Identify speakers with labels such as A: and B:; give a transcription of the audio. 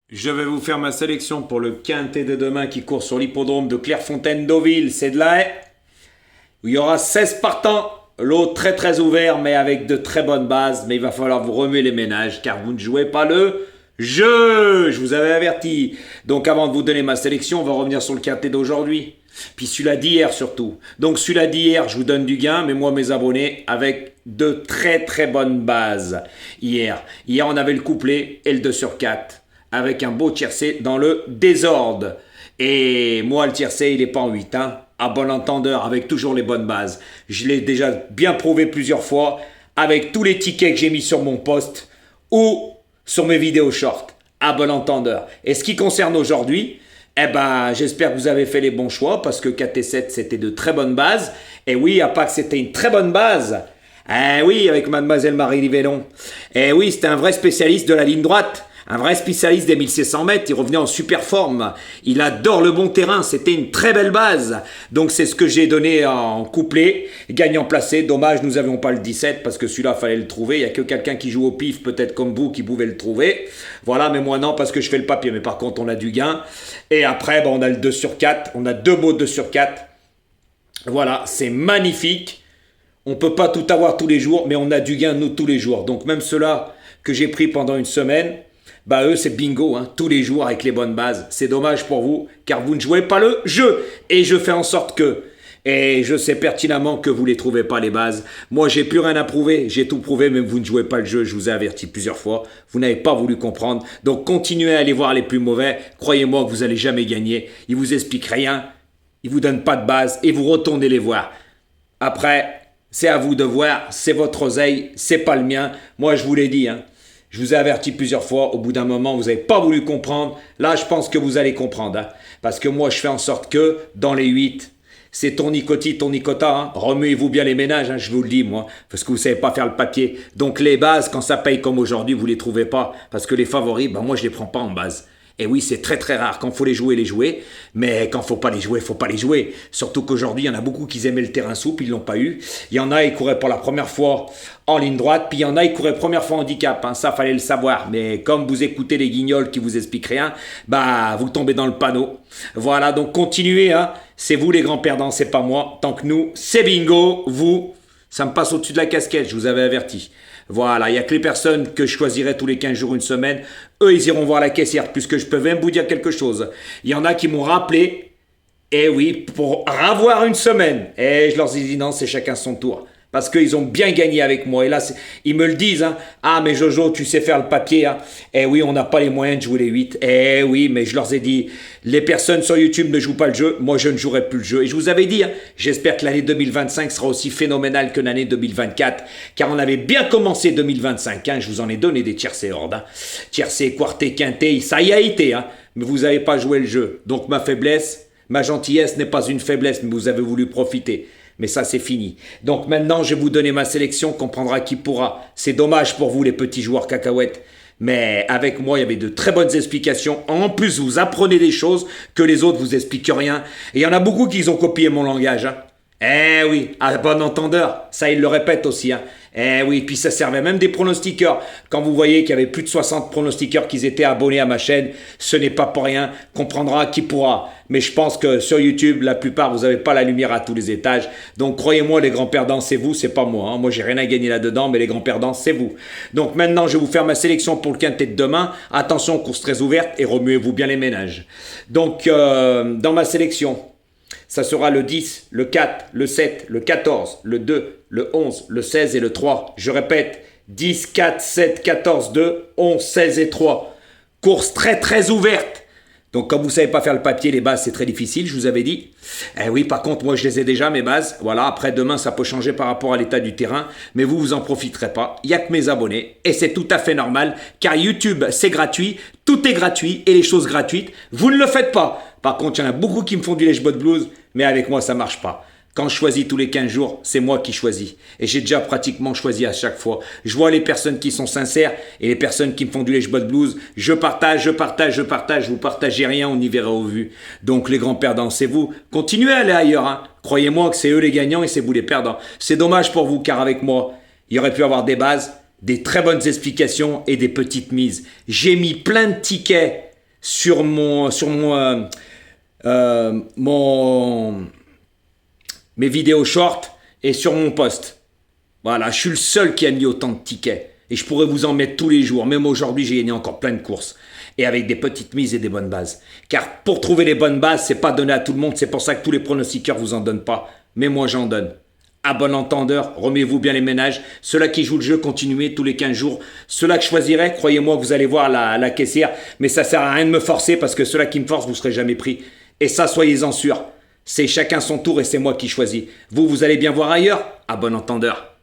A: Je vais vous faire ma sélection pour le quintet de demain qui court sur l'hippodrome de Clairefontaine-Deauville. C'est de la haie. Où il y aura 16 partants. Lot très ouvert mais avec de très bonnes bases. Mais il va falloir vous remuer les ménages car vous ne jouez pas le jeu. Je vous avais averti. Donc avant de vous donner ma sélection, on va revenir sur le quintet d'aujourd'hui. Puis celui-là d'hier surtout. Donc celui-là d'hier, je vous donne du gain, mais moi mes abonnés avec de très bonnes bases. Hier, on avait le couplet et le 2 sur 4. Avec un beau tiercé dans le désordre. Et moi, le tiercé, il n'est pas en 8, hein, à bon entendeur, avec toujours les bonnes bases. Je l'ai déjà bien prouvé plusieurs fois, avec tous les tickets que j'ai mis sur mon post ou sur mes vidéos short, à bon entendeur. Et ce qui concerne aujourd'hui, j'espère que vous avez fait les bons choix, parce que 4 et 7, c'était de très bonnes bases. Et oui, à part que c'était une très bonne base, oui, avec mademoiselle Marie Livellon. Et oui, c'était un vrai spécialiste de la ligne droite. Un vrai spécialiste des 1600 mètres, il revenait en super forme. Il adore le bon terrain, c'était une très belle base. Donc c'est ce que j'ai donné en couplet, gagnant placé. Dommage, nous n'avions pas le 17 parce que celui-là, fallait le trouver. Il n'y a que quelqu'un qui joue au pif, peut-être comme vous, qui pouvait le trouver. Voilà, mais moi non, parce que je fais le papier. Mais par contre, on a du gain. Et après, on a le 2 sur 4. On a deux beaux 2 sur 4. Voilà, c'est magnifique. On ne peut pas tout avoir tous les jours, mais on a du gain, nous, tous les jours. Donc même ceux-là que j'ai pris pendant une semaine, eux, c'est bingo, hein, tous les jours avec les bonnes bases. C'est dommage pour vous, car vous ne jouez pas le jeu. Et je fais en sorte que, et je sais pertinemment que vous ne les trouvez pas, les bases. Moi, j'ai plus rien à prouver, j'ai tout prouvé, mais vous ne jouez pas le jeu, je vous ai averti plusieurs fois. Vous n'avez pas voulu comprendre. Donc, continuez à aller voir les plus mauvais. Croyez-moi que vous n'allez jamais gagner. Ils vous expliquent rien, ils vous donnent pas de base, et vous retournez les voir. Après, c'est à vous de voir, c'est votre oseille, c'est pas le mien. Moi, je vous l'ai dit, hein. Je vous ai averti plusieurs fois, au bout d'un moment, vous n'avez pas voulu comprendre. Là, je pense que vous allez comprendre. Hein. Parce que moi, je fais en sorte que, dans les 8, c'est ton nicota. Hein. Remuez-vous bien les ménages, hein, je vous le dis, moi. Parce que vous ne savez pas faire le papier. Donc, les bases, quand ça paye comme aujourd'hui, vous ne les trouvez pas. Parce que les favoris, moi, je ne les prends pas en base. Et oui, c'est très rare. Quand il faut les jouer. Mais quand il ne faut pas les jouer, il ne faut pas les jouer. Surtout qu'aujourd'hui, il y en a beaucoup qui aimaient le terrain souple, ils ne l'ont pas eu. Il y en a, ils couraient pour la première fois en ligne droite. Puis il y en a, ils couraient première fois en handicap. Hein, ça, fallait le savoir. Mais comme vous écoutez les guignols qui vous expliquent rien, vous tombez dans le panneau. Voilà, donc continuez. Hein. C'est vous les grands perdants, c'est pas moi. Tant que nous, c'est bingo. Vous, ça me passe au-dessus de la casquette, je vous avais averti. Voilà, il n'y a que les personnes que je choisirai tous les 15 jours, une semaine. Eux, ils iront voir la caissière, puisque je peux même vous dire quelque chose. Il y en a qui m'ont rappelé, oui, pour avoir une semaine. Et je leur ai dit non, c'est chacun son tour. Parce qu'ils ont bien gagné avec moi. Et là, ils me le disent. Hein. Ah, mais Jojo, tu sais faire le papier. Hein. Oui, on n'a pas les moyens de jouer les 8. Oui, mais je leur ai dit, les personnes sur YouTube ne jouent pas le jeu. Moi, je ne jouerai plus le jeu. Et je vous avais dit, hein, j'espère que l'année 2025 sera aussi phénoménale que l'année 2024. Car on avait bien commencé 2025. Hein. Je vous en ai donné des tiercés hordes. Hein. Tiercés, quartés, quintés, ça y a été. Hein. Mais vous n'avez pas joué le jeu. Donc ma faiblesse, ma gentillesse n'est pas une faiblesse, mais vous avez voulu profiter. Mais ça, c'est fini. Donc maintenant, je vais vous donner ma sélection, comprendra qui pourra. C'est dommage pour vous, les petits joueurs cacahuètes. Mais avec moi, il y avait de très bonnes explications. En plus, vous apprenez des choses que les autres vous expliquent rien. Et il y en a beaucoup qui ont copié mon langage. Hein. Oui, à bon entendeur. Ça, ils le répètent aussi. Hein. Oui, puis ça servait même des pronostiqueurs. Quand vous voyez qu'il y avait plus de 60 pronostiqueurs qui étaient abonnés à ma chaîne, ce n'est pas pour rien. Comprendra qui pourra. Mais je pense que sur YouTube, la plupart, vous n'avez pas la lumière à tous les étages. Donc croyez-moi, les grands perdants, c'est vous, c'est pas moi. Hein. Moi, j'ai rien à gagner là-dedans, mais les grands perdants, c'est vous. Donc maintenant, je vais vous faire ma sélection pour le quintet de demain. Attention, course très ouverte et remuez-vous bien les ménages. Donc, dans ma sélection, ça sera le 10, le 4, le 7, le 14, le 2, le 11, le 16 et le 3. Je répète, 10, 4, 7, 14, 2, 11, 16 et 3. Course très ouverte. Donc, comme vous ne savez pas faire le papier, les bases, c'est très difficile, je vous avais dit. Oui, par contre, moi, je les ai déjà, mes bases. Voilà, après, demain, ça peut changer par rapport à l'état du terrain. Mais vous en profiterez pas. Il n'y a que mes abonnés. Et c'est tout à fait normal, car YouTube, c'est gratuit. Tout est gratuit. Et les choses gratuites, vous ne le faites pas. Par contre, il y en a beaucoup qui me font du lèche-bot blues. Mais avec moi, ça ne marche pas. Quand je choisis tous les 15 jours, c'est moi qui choisis. Et j'ai déjà pratiquement choisi à chaque fois. Je vois les personnes qui sont sincères et les personnes qui me font du lèche-bot blues. Je partage. Vous partagez rien, on y verra au vu. Donc les grands perdants, c'est vous. Continuez à aller ailleurs. Hein. Croyez-moi que c'est eux les gagnants et c'est vous les perdants. C'est dommage pour vous car avec moi, il y aurait pu avoir des bases, des très bonnes explications et des petites mises. J'ai mis plein de tickets sur mes vidéos short et sur mon post. Voilà, je suis le seul qui a mis autant de tickets. Et je pourrais vous en mettre tous les jours. Même aujourd'hui, j'ai gagné encore plein de courses. Et avec des petites mises et des bonnes bases. Car pour trouver les bonnes bases, c'est pas donné à tout le monde. C'est pour ça que tous les pronostiqueurs vous en donnent pas. Mais moi, j'en donne. À bon entendeur, remuez-vous bien les ménages. Ceux-là qui jouent le jeu, continuez tous les 15 jours. Ceux-là que je choisirai, croyez-moi que vous allez voir la caissière. Mais ça sert à rien de me forcer parce que ceux-là qui me forcent, vous serez jamais pris. Et ça, soyez-en sûrs. C'est chacun son tour et c'est moi qui choisis. Vous allez bien voir ailleurs. À bon entendeur.